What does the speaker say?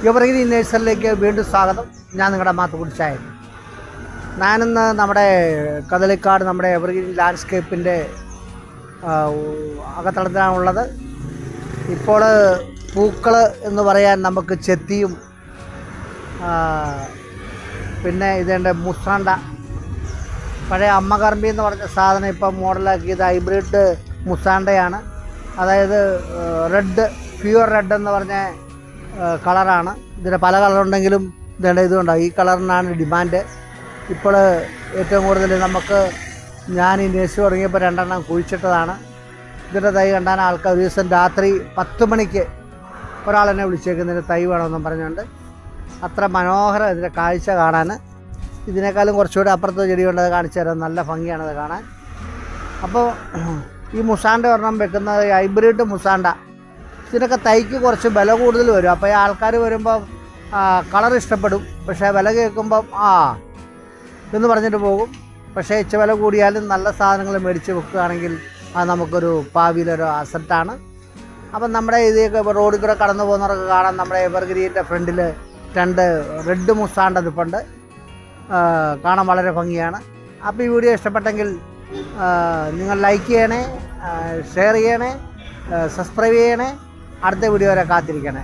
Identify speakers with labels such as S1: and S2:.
S1: Evergreen നേഴ്സറിയിലേക്ക് വീണ്ടും സ്വാഗതം. ഞാൻ നിങ്ങളുടെ മാത്തുകുടിച്ചായ. ഞാനിന്ന് നമ്മുടെ കദളിക്കാട് നമ്മുടെ എവർഗ്രീൻ ലാൻഡ്സ്കേപ്പിൻ്റെ അകത്തളത്തിലാണുള്ളത്. ഇപ്പോൾ പൂക്കൾ എന്ന് പറയാൻ നമുക്ക് ചെത്തിയും പിന്നെ ഇതേണ്ട മുസാണ്ട, പഴയ അമ്മകർമ്പി എന്ന് പറഞ്ഞ സാധനം ഇപ്പം മോഡലാക്കിയത് ഹൈബ്രിഡ് മുസാണ്ടയാണ്. അതായത് റെഡ്, പ്യുവർ റെഡ് എന്ന് പറഞ്ഞ കളറാണ്. ഇതിന് പല കളറുണ്ടെങ്കിലും ഇതുണ്ടാവും. ഈ കളറിനാണ് ഡിമാൻഡ്. ഇപ്പോൾ ഏറ്റവും കൂടുതൽ നമുക്ക് ഞാൻ ഈ നേഴ്സ് തുടങ്ങിയപ്പോൾ 2 എണ്ണം കുഴിച്ചിട്ടതാണ്. ഇതിൻ്റെ തൈ കണ്ടാൽ ആൾക്കാർ ഒരു ദിവസം രാത്രി 10 മണിക്ക് ഒരാളെന്നെ വിളിച്ചേക്കുന്നതിന് തൈ വേണമെന്നും പറഞ്ഞുകൊണ്ട്. അത്ര മനോഹരം ഇതിൻ്റെ കാഴ്ച കാണാൻ. ഇതിനേക്കാളും കുറച്ചുകൂടി അപ്പുറത്ത് ചെടിയുണ്ട്, അത് കാണിച്ചു തരാം. നല്ല ഭംഗിയാണത് കാണാൻ. അപ്പോൾ ഈ മുസാണ്ട ഒരെണ്ണം വെക്കുന്നത് ഹൈബ്രിഡ് മുസാണ്ട. ഇതിനൊക്കെ തൈക്ക് കുറച്ച് വില കൂടുതൽ വരും. അപ്പോൾ ഈ ആൾക്കാർ വരുമ്പം കളർ ഇഷ്ടപ്പെടും, പക്ഷേ വില കേൾക്കുമ്പം എന്ന് പറഞ്ഞിട്ട് പോകും. പക്ഷേ ഇച്ച വില കൂടിയാലും നല്ല സാധനങ്ങൾ മേടിച്ച് വെക്കുകയാണെങ്കിൽ അത് നമുക്കൊരു ഭാവിയിലൊരു അസറ്റാണ്. അപ്പം നമ്മുടെ ഇതൊക്കെ റോഡിൽ കൂടെ കടന്നു പോകുന്നവർക്ക് കാണാൻ നമ്മുടെ എവർഗ്രീൻ്റെ ഫ്രണ്ടിൽ 2 റെഡ് മുസാണ്ട നിൽപ്പുണ്ട്. കാണാൻ വളരെ ഭംഗിയാണ്. അപ്പോൾ ഈ വീഡിയോ ഇഷ്ടപ്പെട്ടെങ്കിൽ നിങ്ങൾ ലൈക്ക് ചെയ്യണേ, ഷെയർ ചെയ്യണേ, സബ്സ്ക്രൈബ് ചെയ്യണേ. അടുത്ത വീഡിയോ വരെ കാത്തിരിക്കണേ.